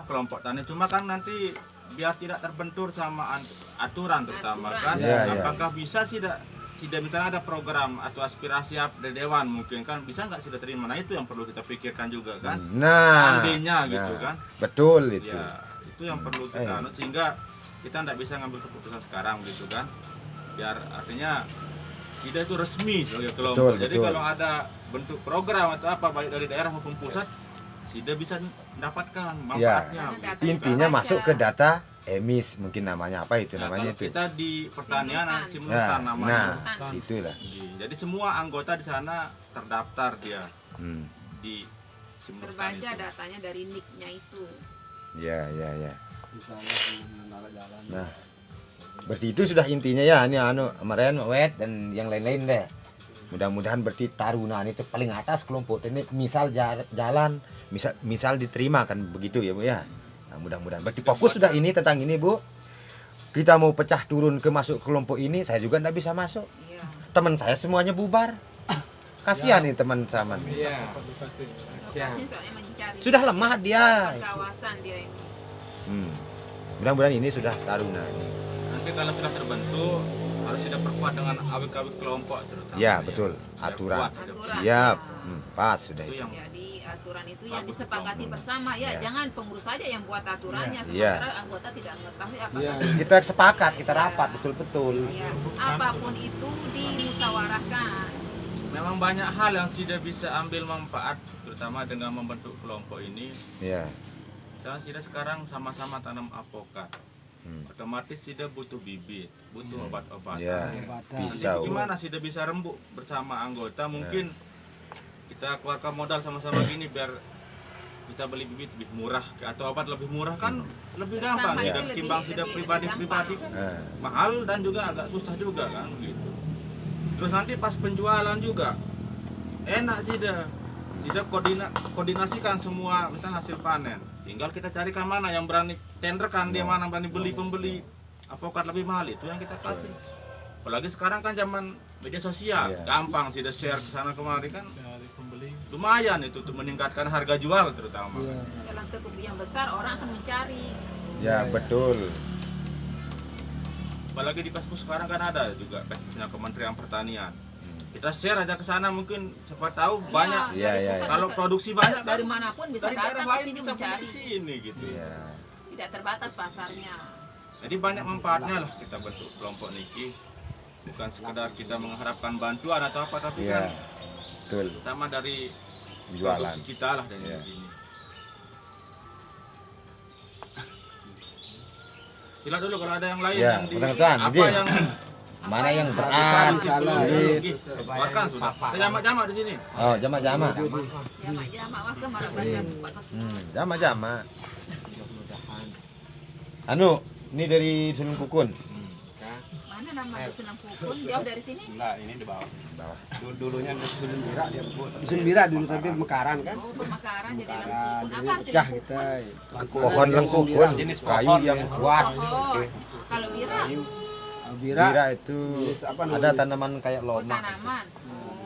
kelompok tani, cuma kan nanti biar tidak terbentur sama aturan terutama kan. Apakah bisa tidak misalnya ada program atau aspirasi dari dewan mungkin kan bisa nggak sudah terima? Nah itu yang perlu kita pikirkan juga kan. Seandainya gitu kan. Betul itu. Ya, itu yang perlu kita sehingga kita tidak bisa ngambil keputusan sekarang gitu kan. Biar artinya SIDA itu resmi sebagai kelompok. Jadi kalau ada bentuk program atau apa baik dari daerah maupun pusat, SIDA bisa mendapatkan manfaatnya. Intinya masuk ke data emis mungkin namanya apa itu namanya itu. Kita di pertanian simultan namanya. Nah, itulah. Jadi semua anggota di sana terdaftar dia di simultan. Terbaca datanya dari NIK-nya itu. Ya. Nah, berarti itu sudah intinya ya ini kemarin Wet dan yang lain-lain deh. Mudah-mudahan berarti Taruna itu paling atas kelompok ini misal jalan misal diterima kan begitu ya Bu ya. Nah, mudah-mudahan berarti fokus sudah ini tentang ini Bu. Kita mau pecah turun ke masuk kelompok ini saya juga enggak bisa masuk. Iya. Teman saya semuanya bubar. Kasihan nih teman sama. Iya. Lokasi soalnya mencari. Sudah lemah dia. Kawasan dia ini. Mudah-mudahan ini sudah Taruna ini. Nanti kalau sudah terbentuk harus tidak perkuat dengan awik-awik kelompok terutama. Ya, betul. Aturan. Aturan. Siap. Pas sudah itu. Jadi aturan itu yang disepakati bersama ya, jangan pengurus saja yang buat aturannya Iya. sementara anggota tidak mengetahui apa. Kita sepakat, kita rapat betul-betul. Ya, apapun itu dimusyawarahkan. Memang banyak hal yang SIDA bisa ambil manfaat terutama dengan membentuk kelompok ini. Iya. Misalnya SIDA sekarang sama-sama tanam apokat. Otomatis SIDA butuh bibit, butuh obat-obatan. Ya. Jadi Bisa. gimana SIDA bisa rembuk bersama anggota? Mungkin kita keluarkan modal sama-sama gini biar kita beli bibit lebih murah atau obat lebih murah kan lebih gampang Bersama ya. itu Timbang lebih- SIDA lebih pribadi-pribadi kan mahal dan juga agak susah juga kan gitu. Terus nanti pas penjualan juga enak SIDA koordinasikan semua misalnya hasil panen. Tinggal kita carikan mana yang berani tenderkan, dia mana berani beli pembeli apokat lebih mahal itu yang kita kasih. Apalagi sekarang kan zaman media sosial, gampang SIDA share ke sana kemari kan. Lumayan itu untuk meningkatkan harga jual terutama. Dalam sekup yang besar orang akan mencari. Ya, betul. Apalagi di Kaskus sekarang kan ada juga Kaskusnya Kementerian Pertanian. Kita share aja ke sana mungkin siapa tahu banyak. Iya, iya. Kalau produksi banyak kan Dari manapun bisa dari daerah datang ke lain sini bisa beli mencari. di sini gitu. Ya. Tidak terbatas pasarnya. Jadi banyak manfaatnya lah kita bentuk kelompok niki. Bukan sekedar kita mengharapkan bantuan atau apa tapi Iya. kan Betul. utama dari Jualan. produksi kita lah dari Iya. sini. Sila dulu kalau ada yang lain Ya, yang di teman-teman, apa jadi, yang Mana yang Bukan, berat? Jadi, bahkan sudah. Kita jamak-jamak di sini. Oh, jama-jama. Jamak-jamak wah ke marah bahasa Jama-jama. Anu, ini dari Sunan Kukun. Mana nama Sunan Kukun? Jauh dari sini? Enggak, ini di bawah. Bawah. Dulunya Dusun Bira dia buat. Dusun Bira dulu tapi Mekaran kan. Oh, pemekaran jadi Nah, Lengkukun. Apa jadinya arti pecah Lengkukun? kita. Pohon lengkukun, Jenis kayu pohon, yang ya. kuat. Oh, kalau Wira, Bira, Bira itu jenis apa ada namanya? tanaman kayak oh loma. tanaman.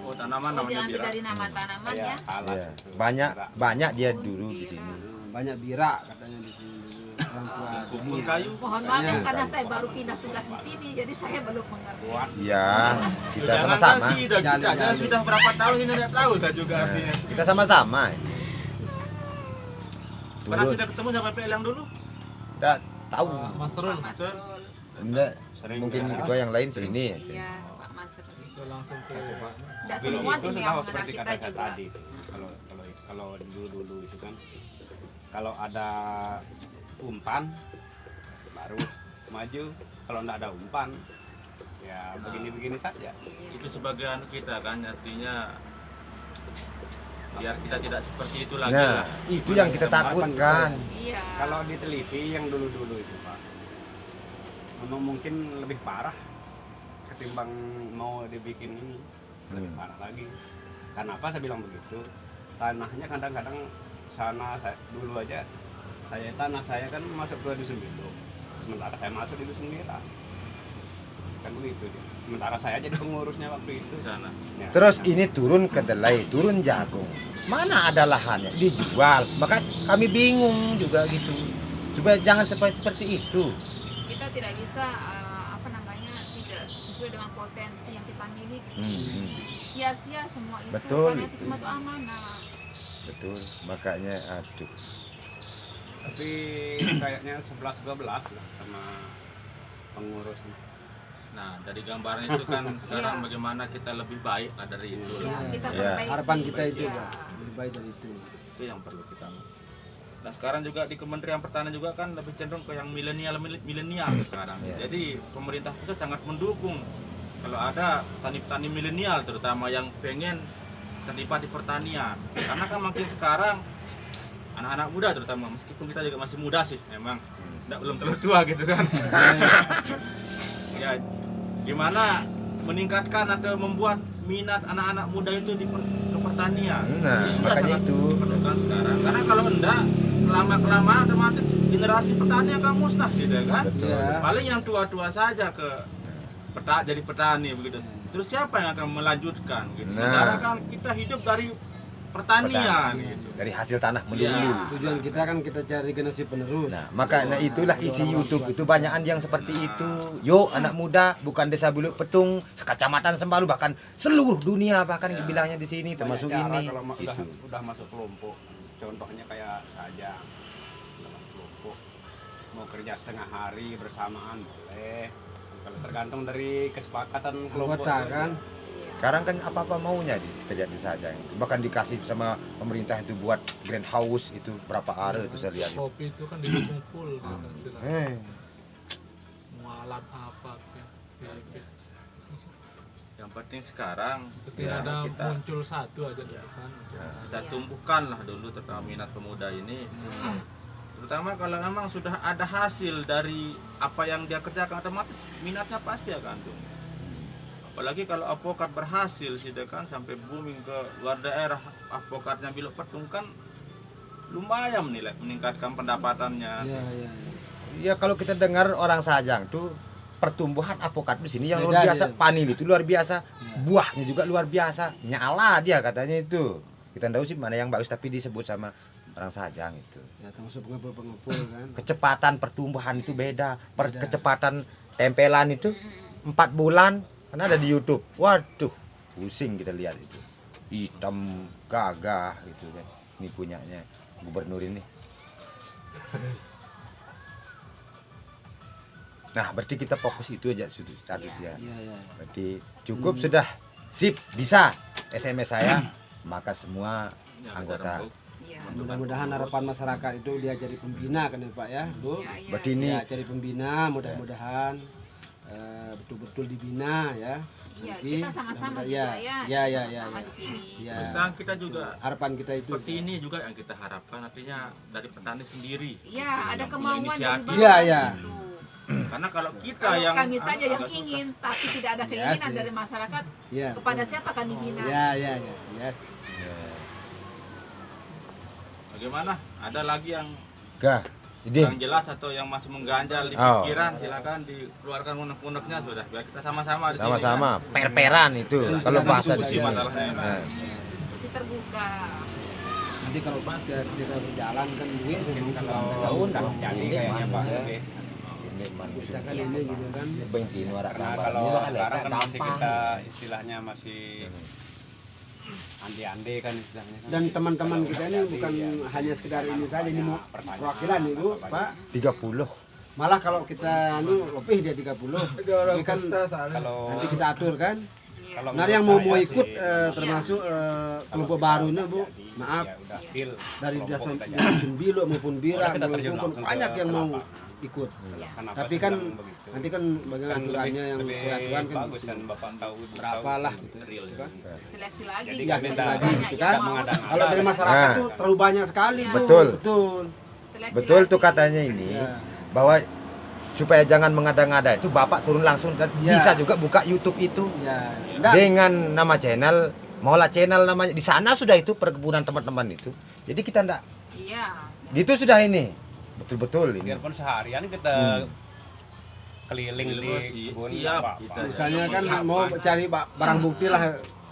Oh, tanaman Oh, namanya diambil bira. dari nama tanaman ya. Kayak alas Iya. itu. Banyak dia dulu di sini. Banyak Bira katanya di sini dulu. Orang tua Kumpul kayu. Mohon maaf ya, karena saya baru pindah tugas di sini, jadi saya belum mengerti. Iya, kita Jangan sama-sama. kan sih, kita Jangan. aja sudah berapa tahun ini tidak tahu saya juga artinya. Kita sama-sama. Pernah Dulu sudah ketemu sama PL yang dulu? udah tahu. Mas Rul. Enggak, Sering mungkin biasa. ketua yang lain sini. Iya, Pak Mas Rul. Langsung ke Tidak Belum, semua itu sih sudah yang mengenal seperti kita kata-kata juga. tadi. Kalau dulu itu kan kalau ada umpan baru maju, kalau enggak ada umpan ya begini-begini saja. Itu sebagian kita kan artinya biar kita tidak seperti itu lagi Nah, lah. itu yang kita takutkan. Iya. Kalau diteliti yang dulu-dulu itu Pak, memang mungkin lebih parah ketimbang mau dibikin ini, lebih parah lagi. Kenapa saya bilang begitu? Tanahnya kadang-kadang sana saya, dulu aja tanah saya kan masuk ke dusun Bindo, sementara saya masuk di dusun Mira, kan begitu dia. Sementara saya jadi pengurusnya waktu itu. di sana. Ya. Terus ini turun kedelai, turun jagung. Mana ada lahannya? Dijual. Maka kami bingung juga gitu. Supaya jangan seperti itu. Kita tidak bisa tidak sesuai dengan potensi yang kita miliki. Sia-sia semua itu Betul karena itu. itu semua itu amanah. Betul. Makanya aduh. Tapi kayaknya 11-12 lah sama pengurusnya. Nah, dari gambaran itu kan sekarang Iya. bagaimana kita lebih baik lah dari itu. Ya, kita Ya. perbaiki. Harapan kita itu Ya. Pak, lebih baik dari itu. Itu yang perlu kita. Dan sekarang juga di Kementerian Pertanian juga kan lebih cenderung ke yang milenial sekarang. Ya. Jadi pemerintah pusat sangat mendukung kalau ada petani-petani milenial terutama yang pengen terlibat di pertanian. Karena kan makin sekarang anak-anak muda terutama, meskipun kita juga masih muda sih memang belum terlalu tua gitu kan. Ya, gimana meningkatkan atau membuat minat anak-anak muda itu ke pertanian. Nah, Itu makanya sangat itu. diperlukan sekarang. Karena kalau enggak lama-kelamaan otomatis generasi petani akan musnah gitu kan. Betul. Iya. Paling yang tua-tua saja jadi petani begitu. Terus siapa yang akan melanjutkan gitu. Nah. Sementara kan kita hidup dari pertanian gitu. Dari hasil tanah melulu. Iya. Tujuan kita kan kita cari generasi penerus. Nah, makanya itulah isi YouTube itu banyakan yang seperti itu. Yuk anak muda, bukan Desa Buluk Petung, sekecamatan Sembalu, bahkan seluruh dunia bahkan bilangnya di sini termasuk Banyak cara ini. kalau Itu. udah masuk kelompok. Contohnya kayak saja udah masuk kelompok. Mau kerja setengah hari bersamaan boleh. Kalau tergantung dari kesepakatan kelompok. Anggota kan. Sekarang kan apa-apa maunya kita lihat di saja. Bahkan dikasih sama pemerintah itu buat greenhouse itu berapa are itu saya lihat. Kopi itu kan didukung full kan. Mau alat apa kan. Yang penting sekarang Ketika ya, ada kita muncul satu aja di depan. kita tumbuhkan lah dulu terutama minat pemuda ini. Terutama kalau memang sudah ada hasil dari apa yang dia kerjakan, otomatis minatnya pasti akan tumbuh. Apalagi kalau apokat berhasil sih kan sampai booming ke luar daerah, apokatnya Buluk Petung kan lumayan nilai meningkatkan pendapatannya. Iya, iya. Ya kalau kita dengar orang Sajang tuh pertumbuhan apokat di sini yang Beda luar biasa, dia. panen itu luar biasa, buahnya juga luar biasa, nyala dia katanya itu. Kita tahu sih mana yang bagus tapi disebut sama orang Sajang itu. Ya termasuk pengepul-pengepul kan. Kecepatan pertumbuhan itu beda, kecepatan tempelan itu 4 bulan kan ada di YouTube. Waduh, pusing kita lihat itu. Hitam gagah gitu kan. Ini punyanya gubernur ini. Nah, berarti kita fokus itu aja statusnya. Iya, iya. Berarti cukup sudah. Sip, bisa. SMS saya, maka semua Ya, anggota. kita rembuk. Iya. Mudah-mudahan harapan masyarakat itu dia jadi pembina kan ya Pak ya, Bu. Iya, iya. Berarti ini Ya, cari pembina, mudah-mudahan betul-betul dibina ya. Iya, Nanti, kita sama-sama mudah-mudahan- juga ya, ya. ya, Sama-sama ya. di sini. Ya. Sekarang kita juga Harapan kita itu. seperti ini juga yang kita harapkan, artinya dari petani sendiri. Iya, ada Yang punya kemauan dari inisiatif. bawah. Iya, iya. gitu. Karena kalau kita Kalau yang kami saja yang agak susah. ingin, tapi tidak ada Yes, keinginan ya. dari masyarakat, Ya. kepada siapa kami bina? Ya, ya, ya. Yes. Bagaimana? Ada lagi yang Gah, ide. kurang jelas atau yang masih mengganjal di Oh. pikiran, silakan dikeluarkan unek-uneknya sudah biar kita sama-sama di sini, Sama-sama kan. per-peran itu kalau Kita bahasa diskusi di sini. masalahnya. Nah, Diskusi terbuka. Nanti kalau pas ya, kita berjalan kan duit sebelum Kalau tahun udah jadi kayaknya Pak. Oke. ini manusia. kita kan ini gitu kan. Benci warak Karena gambar. kalau Ini bakal sekarang kan gampang. masih kita istilahnya masih ande-ande kan istilahnya kan. Dan teman-teman kita ini bukan Iya. hanya sekedar ini saja, ini mau perwakilan nih Bu, Pak. 30. Malah kalau kita lebih dia 30. Tapi kan Kalau nanti kita atur kan. kalau Nah yang mau menurut saya ikut sih, termasuk kelompok barunya Bu. Maaf ya udah deal dari kelompok Desa kita jadi. Sunbilo maupun Bira Boleh kita terjun maupun langsung banyak ke yang mau lapak. ikut. Kenapa Tapi saya kan bilang begitu? nanti kan bagaimana Kan aturannya yang lebih sesuai aturan kan bagus kan Bapak tahu Ibu berapa tahu. lah gitu. Real. Kan? Seleksi lagi. Jadi Ya kami seleksi tidak- lagi banyak gitu yang kan. mau mengadakan. Kalau dari masyarakat Nah. tuh terlalu banyak sekali Bu. Betul. Betul. Seleksi Betul lagi. tuh katanya ini Ya. bahwa supaya jangan mengada-ngada itu Bapak turun langsung dan Ya. bisa juga buka YouTube itu Ya. Enggak. dengan nama channel Mola Channel namanya. Di sana sudah itu perkebunan teman-teman itu. Jadi kita enggak Iya. gitu sudah ini. Betul-betul ini. Biarpun seharian kita keliling di kebun Siap, apa-apa. kita. Misalnya kan Apa? mau cari barang bukti lah,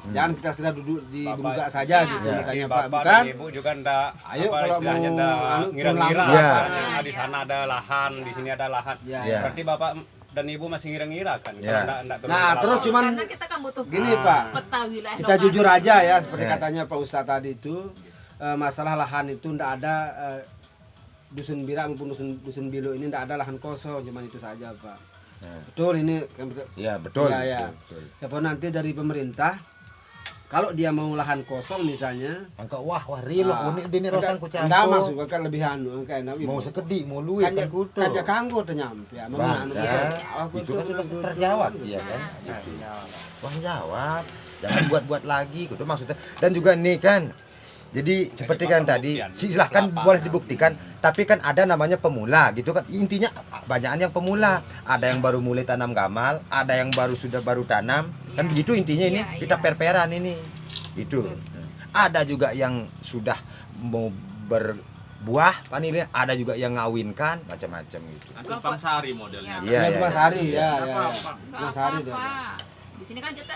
jangan kita duduk di buka saja gitu. Ya. Misalnya Pak, Bapak bukan? dan Ibu juga ndak Ayo apa kalau istilahnya mau ndak anu, ngira-ngira pulang. Ya. apa, di sana ada lahan, di sini ada lahan. Ya. Ya. Berarti Bapak dan Ibu masih ngira-ngira kan? Ya. Kalau ndak turun Nah, ke terus lapangan. cuman Karena kita kan butuh gini Ah. Pak, peta wilayah kita lokasi. jujur aja ya, seperti Ya. katanya Pak Ustadz tadi itu, masalah lahan itu ndak ada, dusun Bira maupun dusun Bilo ini ndak ada lahan kosong, cuman itu saja Pak. Ya. Betul ini kan betul. Ya, betul. Ya, ya. Betul. Siapa nanti dari pemerintah, kalau dia mau lahan kosong misalnya, Angka wah rilo ini rosang ku enggak campur. maksud kan lebih anu kan Mau sekedik, mau luit kan kan kutu. kan kanggo ternyampe ya mau Bang, anu ya. bisa Itu kan sudah terjawab ya kan. Wah jawab. Jangan buat-buat lagi gitu maksudnya. Dan juga nih kan. Jadi seperti kan tadi, silahkan boleh dibuktikan, tapi kan ada namanya pemula gitu kan. Intinya banyakan yang pemula, ada yang baru mulai tanam gamal, ada yang baru tanam. Kan begitu intinya ini, Iya, kita iya. per-peran ini. Itu. Ada juga yang sudah mau berbuah panilnya, ada juga yang ngawinkan macam-macam gitu. Kan tumpang sari modelnya. Iya, ya iya, Mas iya. Ari ya ya Apa-apa. Mas Ari dia Apa-apa. Di sini kan kita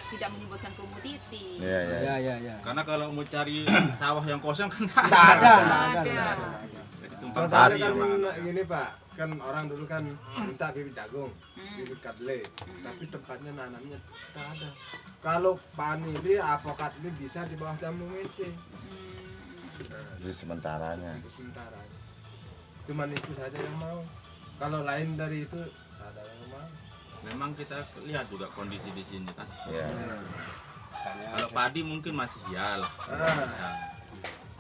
tidak menyebutkan komoditi. Iya, iya. ya ya ya Karena kalau mau cari sawah yang kosong kan nggak ada Ada. Jadi tumpang Pas. sari kan sama. gini Pak, kan orang dulu kan minta bibit jagung, bibit kadle, tapi tempatnya nanamnya tak ada. Kalau panili, apokat ini bisa di bawah jamu mete, Itu sementaranya. itu sementara. Cuman itu saja yang mau. Kalau lain dari itu, tak ada yang mau. Memang kita lihat juga kondisi di sini kan. Iya. Kalau padi mungkin masih ya lah. Ah. Bisa.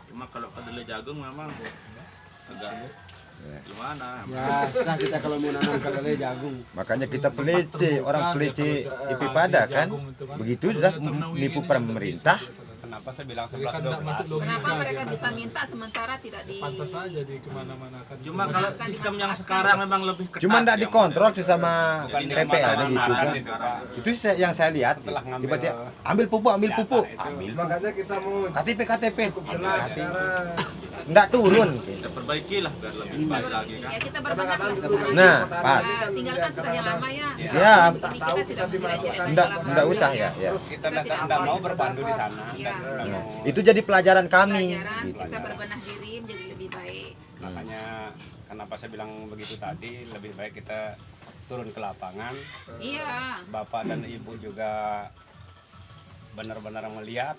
Cuma kalau kedelai jagung memang agak gimana? ya susah kita kalau mau nanam kedelai jagung Makanya kita pelece, orang pelece IP pada kan. Begitu sudah menipu pemerintah. Kenapa saya bilang Jadi kan nggak 11-12? masuk logika. Kenapa mereka gitu. bisa minta sementara tidak di Pantas aja di kemana-mana kan. Cuma kalau sistem yang sekarang memang lebih ketat. Cuma tidak yang dikontrol model. sih sama Jadi PPL masalah gitu makan kan. itu, Pak. Itu yang saya lihat sih. Setelah ngambil Tiba-tiba ambil pupuk, ambil pupuk. data itu. Ambil. Makanya kita mau KTP. jelas sekarang. Enggak turun. Kita perbaiki lah biar lebih baik lagi kan. ya kita berbenah lah sekarang. Nah, pas. Tinggalkan sudah yang lama ya. Siap. Ini kita tidak menjelek-jelekan Enggak usah ya, ya. Kita ndak mau berpandu di sana. Iya, ndak iya. mau. Itu jadi pelajaran kami. Pelajaran Gitu. kita berbenah diri menjadi lebih baik. Makanya kenapa saya bilang begitu tadi, lebih baik kita turun ke lapangan. Iya. Bapak dan Ibu juga benar-benar melihat